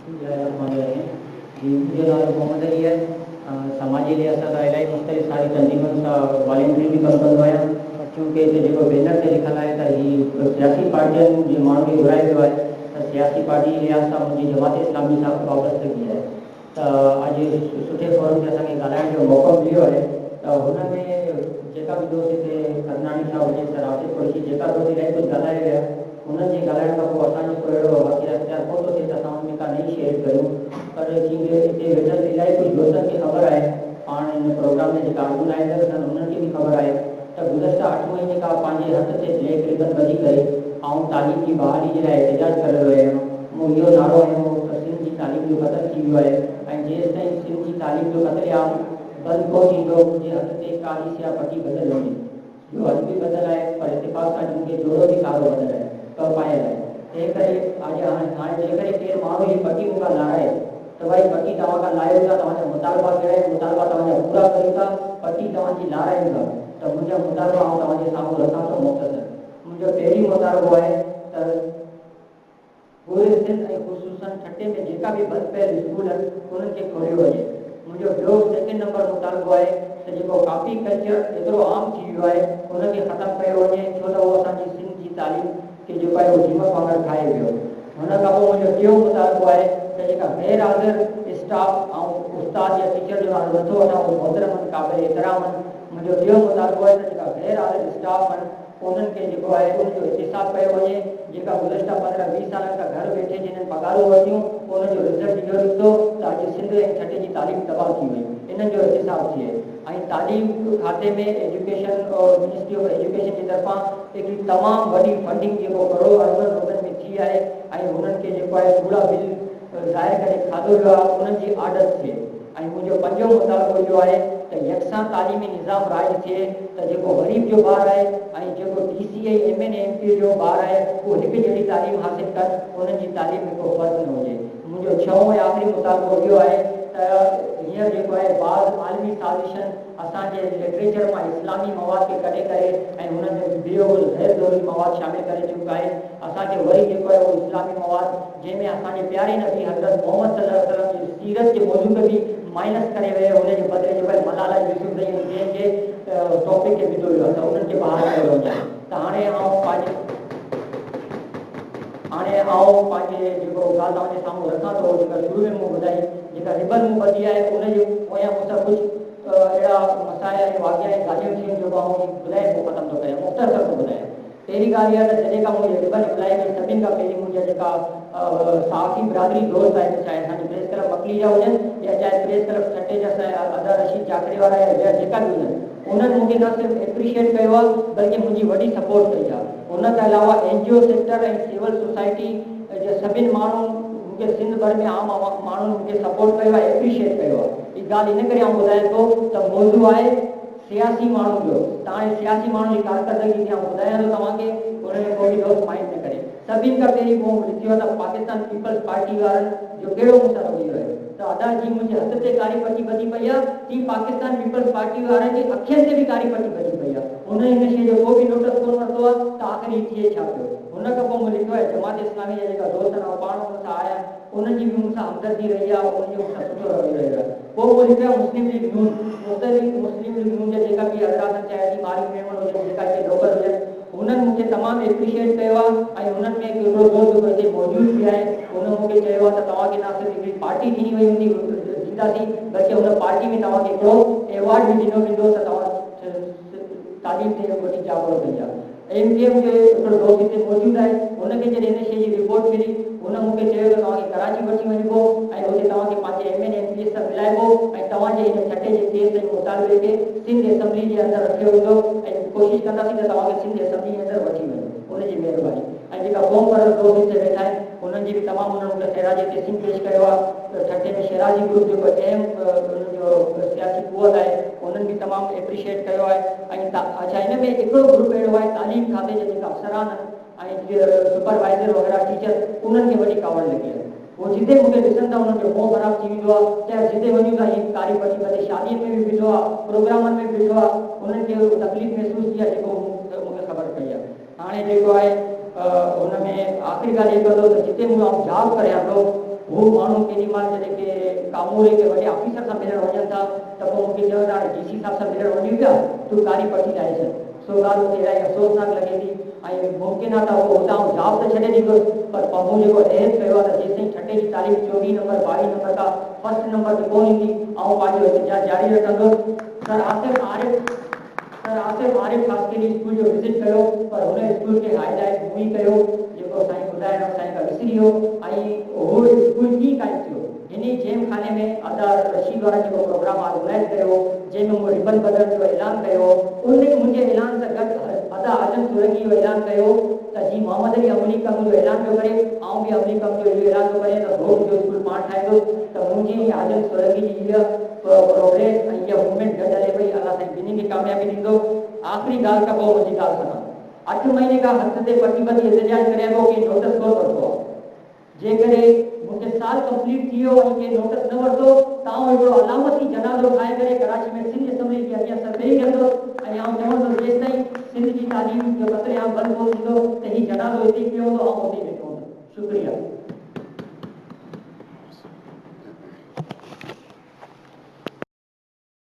मुंहिंजो नालो मोहम्मद अली आहे। समाजी लिहाज़ सां इलाही मुख़्तलिफ़ सारी तंज़ीमुनि सां वॉलंटियरिंग बि कमु कंदो आहियां। चूंकि हिते जेको बैनर ते लिखियलु आहे त हीअ सियासी पार्टियुनि जे माण्हुनि खे घुराए वियो आहे त सियासी पार्टी जे लिहाज़ सां मुंहिंजी जमात इस्लामी सां वाबस्तगी आहे। त अॼु सुठे फोरम ते असांखे ॻाल्हाइण जो मौक़ो मिलियो आहे। त हुन में जेका बि दोस्त हिते करनाणी साहब हुजे त राशिद कुरैशी जेका दोस्त इलाही कुझु ॻाल्हाए विया, उन्हनि जे ॻाल्हाइण खां पोइ असांजो को अहिड़ो वाक़िया अख़्तियार कोन थो थिए त असां हुन में का नई शेयर कयूं। पर जीअं हिते वेठल इलाही कुझु दोस्तनि खे ख़बर आहे, पाण हिन प्रोग्राम में जेका ऑर्गेनाइज़र अथनि उन्हनि खे बि ख़बर आहे त गुज़िश्ता 8 महीने खां पंहिंजे हथ ते ब्लैक रिबन ॿधी करे ऐं तालीम जी बहाली जे लाइ एहतजाज करे रहियो आहियां। मूं इहो नारो हयो त सिंध जी तालीम जो क़तल थी वियो आहे ऐं जेसिताईं सिंध जी तालीम जो क़तलेआम बंदि कोन थींदो मुंहिंजे हथ ते काली सिया पटी बदल हूंदी। जो अॼु बि बदल आहे, पर इतिफ़ाक़ सां मूंखे जोड़ो बि कारो बदल आहे पायल आहे। तंहिं करे हाणे जेकॾहिं केरु माण्हू हीअ पटी मूंखां लाराए त भई पटी तव्हां खां लाहियो था, तव्हांजा मुतालबा कहिड़ा आहिनि, मुतालबा तव्हांजा पूरा करियो था, पटी तव्हांजी लारायूं था त मुंहिंजा मुतालबा आउं तव्हांजे साम्हूं रखां थो मुख़्तसर। मुंहिंजो पहिरीं मुतालबो आहे त पूरे सिंध ऐं ख़ुसूसन छटे में जेका बि बंदि पियल स्कूल आहिनि उन्हनि खे खोलियो वञे। मुंहिंजो ॿियो सेकेंड नंबर मुतालबो आहे त जेको कॉपी कल्चर एतिरो आम थी वियो आहे उनखे ख़तमु कयो वञे, छो त उहो असांजी सिंध जी तालीम खे जेको आहे उहो दीमक वांगुरु खाए वियो। हुन खां पोइ मुंहिंजो टियों मुतालबो आहे त जेका गैर हाज़िर स्टाफ ऐं उस्ताद या टीचर जो नालो नथो वठां उहो मोहतरम क़ाबिल एतिराम आहिनि। मुंहिंजो ॿियो मुतालबो आहे त जेका गैर हाज़िर स्टाफ आहिनि उन्हनि खे जेको आहे उनजो एहतिसाब कयो वञे। जेका गुज़िश्ता 15-20 सालनि खां घर वेठे जिन्हनि पघारूं वरितियूं उनजो रिज़ल्ट इहो निकितो त अॼु सिंध ऐं छटे जी तालीम तबाह थी वई, इन्हनि जो एहतिसाब थिए। ऐं तालीम खाते में एजुकेशन और मिनिस्ट्री ऑफ एजुकेशन जी तरफ़ां हिकिड़ी तमामु वॾी फंडिंग जेको करोड़ अरबनि रुपयनि में थी आहे ऐं हुननि खे जेको आहे पूरा बिल ज़ाहिर करे खाधो वियो आहे, उन्हनि जी आदत थिए। ऐं मुंहिंजो पंजो मुतालबो इहो आहे त यकसां तालीमी निज़ाम राइज थिए त जेको ग़रीब जो ॿारु आहे ऐं जेको DCA MN MP जो ॿारु आहे उहो हिकु जहिड़ी तालीम हासिलु कनि, उन्हनि जी तालीम में को फ़र्क़ु न हुजे। मुंहिंजो 6हों ऐं आख़िरी मुतालबो इहो आहे त हींअर जेको आहे बाज़ आलमी साज़िशन असांजे लिटरेचर मां इस्लामी मवाद खे कढे करे ऐं हुन में ॿियो गैर ज़रूरी मवाद शामिलु करे चुका आहे। असांखे वरी जेको आहे उहो इस्लामी मवाद जंहिंमें असांजे प्यारे नबी हज़रत मोहम्मद सल्लल्लाहु अलैहि वसल्लम जी सीरत जे मौजूद बि माइनस करे वियो, हुनजे बदिले जेको आहे मलाला यूसुफ़ज़ई जंहिंखे टॉपिक खे विधो वियो आहे त उन्हनि खे बहाल कयो वञे। त हाणे आउं पंहिंजे जेको ॻाल्हि तव्हांजे साम्हूं रखां थो, जेका शुरू में मूं ॿुधाई जेका रिबन मूं ॿधी आहे उनजे पोयां मूंसां कुझु अहिड़ा मसाइल ऐं वाक़िया ऐं ॻाल्हियूं थियूं जेको आउं ॿुधाए पोइ ख़तमु थो कयां, मुख़्तसर थो ॿुधायां। पहिरीं ॻाल्हि इहा त जॾहिं खां मुंहिंजी रिबन अप्लाई कई सभिनि खां पहिरीं मुंहिंजा जेका साफ़ी बिरादरी दोस्त आहिनि, चाहे असांजी प्रेस क्लब मकली जा हुजनि या चाहे प्रेस क्लब छटे जा अदा रशीद चाकरे वारा या जेका बि हुजनि, उन्हनि मूंखे न सिर्फ़ु एप्रिशिएट कयो आहे बल्कि मुंहिंजी वॾी सपोर्ट कई आहे। उन खां अलावा NGO सेक्टर ऐं सिविल सोसाइटी जे सभिनि माण्हुनि मूंखे सिंध भर में आम माण्हुनि मूंखे सपोर्ट कयो आहे, एप्रिशिएट कयो आहे। हीअ ॻाल्हि इन करे आउं ॿुधायां थो त मौज़ू आहे सियासी माण्हुनि जो। त हाणे सियासी माण्हुनि जी कारकर्दगी खे आउं ॿुधायां थो तव्हांखे, उन में कोई दोस्त माइंड न करे। सभिनि खां पहिरीं मूं लिखियो आहे त पाकिस्तान पीपल्स पार्टी वारनि जो कहिड़ो मूंसां रवैयो आहे त अदा जी मुंहिंजे हथ ते कारी पटी ॿधी पई आहे, ती पाकिस्तान पीपल्स पार्टी वारनि जी अखियुनि ते बि कारी पटी ॿधी पई आहे। हुन इन शइ जो को बि नोटिस कोन वरितो आहे त आख़िर थिए छा पियो। हुन खां पोइ मूं लिखियो आहे जमात इस्लामी जा जेका दोस्त आहिनि पाण मूंसां आया उन्हनि जी बि मूंसां हमदर्दी रही आहे, उन्हनि जो मूंसां सुठो रवैयो रहियो आहे। पोइ मूं लिखियो आहे मुस्लिम लीग नून, मुख़्तलिफ़ मुस्लिम लीग नून जा जेका बि हज़रात चाहे मालिक मेमन हुजनि, जेका हिते लोकल हुजनि, उन्हनि मूंखे तमामु एप्रिशिएट कयो आहे। ऐं उन्हनि में हिकिड़ो दोस्त हिते मौजूदु बि आहे, उन मूंखे चयो आहे त तव्हांखे न सिर्फ़ु हिकिड़ी पार्टी ॾिनी वई हूंदी ॾींदासीं, बल्कि हुन पार्टी में तव्हांखे हिकिड़ो एवॉर्ड बि ॾिनो वेंदो त तव्हां तालीम ते वॾी जागो कई आहे। MGM जो हिकिड़ो दोस्त हिते मौजूदु आहे, हुनखे जॾहिं हिन शइ जी रिपोर्ट मिली हुन मूंखे चयो त तव्हांखे कराची वठी वञिबो ऐं हुते तव्हांखे पंहिंजे MN MPs सां मिलाइबो ऐं तव्हांजे हिन छटे जे केस ऐं मुतालबे खे सिंध असेंबली जे अंदरि रखियो वेंदो ऐं कोशिशि कंदासीं त तव्हांखे सिंध असेंबली जे अंदरि वठी वञो, उनजी महिरबानी। ऐं जेका क़ौम परवर दोस्त हिते वेठा आहिनि उन्हनि जी बि तमामु उन्हनि मूंखे खैराजी तहसीन पेश कयो आहे। छटे में शेराजी ग्रुप जेको अहम उन्हनि जो सियासी कुवत आहे उन्हनि बि तमामु एप्रिशिएट कयो आहे। ऐं अच्छा हिन में हिकिड़ो ग्रुप अहिड़ो आहे तालीम खाते जा जेका अफ़सरान ऐं जीअं सुपरवाइज़र वग़ैरह टीचर, उन्हनि खे वॾी कावड़ लॻी आहे। वो जिते मूंखे ॾिसनि था उन्हनि जो मोह ख़राबु थी वेंदो आहे, चाहे जिते वञूं था हीअ कारी पटी ॿधे, शादीअ में बि ॿिठो आहे, प्रोग्रामनि में बि ॿिठो आहे, उन्हनि खे तकलीफ़ महसूसु थी आहे जेको मूंखे ख़बर पई आहे। हाणे जेको आहे हुन में आख़िरी ॻाल्हि इहो कंदो त जिते मूं जॉब करियां थो वो माण्हू केॾी महिल जॾहिं के कामोरे के वॾे ऑफिसर सां मिलण वञनि था त पोइ मूंखे चयो था DC साहब सां मिलण वञी पिया तूं कारी पटी लाहे छॾ। सो ॻाल्हि मूंखे इलाही अफ़सोसनाक लॻे थी ऐं मुमकिन आहे त उहो हुतां जॉब त छॾे ॾींदो पर पम्बू जेको एज कयो आहे त जेसिताईं छठे जी तारीख़ 24 नंबर 22 नंबर खां फर्स्ट नंबर ते कोन ईंदी ऐं पंहिंजो इंतज़ारु जारी रखंदुसि। सर आसिफ आरिफ ख़ासि करे स्कूल जो विज़िट कयो पर हुन स्कूल खे हाईलाइट मूं ई कयो जेको साईं ॿुधाइण साईं खां विसरी वियो ऐं उहो स्कूल कीअं क़ाइमु थियो। हिन जेम खाने में अदा रशीद वारा जेको प्रोग्राम ऑर्गेनाइज़ कयो जंहिंमें मूं रिबन बदलण जो ऐलान कयो उन मुंहिंजे ऐलान सां गॾु अदा आजम सुरंगी जो ऐलान कयो त जी मोहम्मद अली अमली कम जो ऐलान पियो करे ऐं बि अमली कम जो इहो ऐलान पियो करे त रोड जो स्कूल पाण ठाहींदुसि त मुंहिंजी आजम सुरंगी जी इहा प्रोग्रेस ऐं इहा मूवमेंट गॾु हले पई अलाह साईं ॿिन्हिनि खे कामयाबी ॾींदो। आख़िरी ॻाल्हि खां पोइ मुंहिंजी ॻाल्हि खतमु। 8 महीने खां हथ ते पटी एहतजाज करे पोइ कंहिं नोटिस कोन वरितो आहे। जेकॾहिं मूंखे साल कंप्लीट थी वियो ऐं कंहिं नोटिस न वरितो त आउं हिकिड़ो अलामती जनाज़ो ठाहे करे कराची में सिंध असम्बली जे अॻियां सरदरी कंदुसि ऐं आउं चवंदुसि जेसिताईं सिंध जी तालीम जो क़तलेआम बंदि कोन थींदो त हीउ जनाज़ो हिते पियो हूंदो ऐं हुते वेठो हूंदो। शुक्रिया।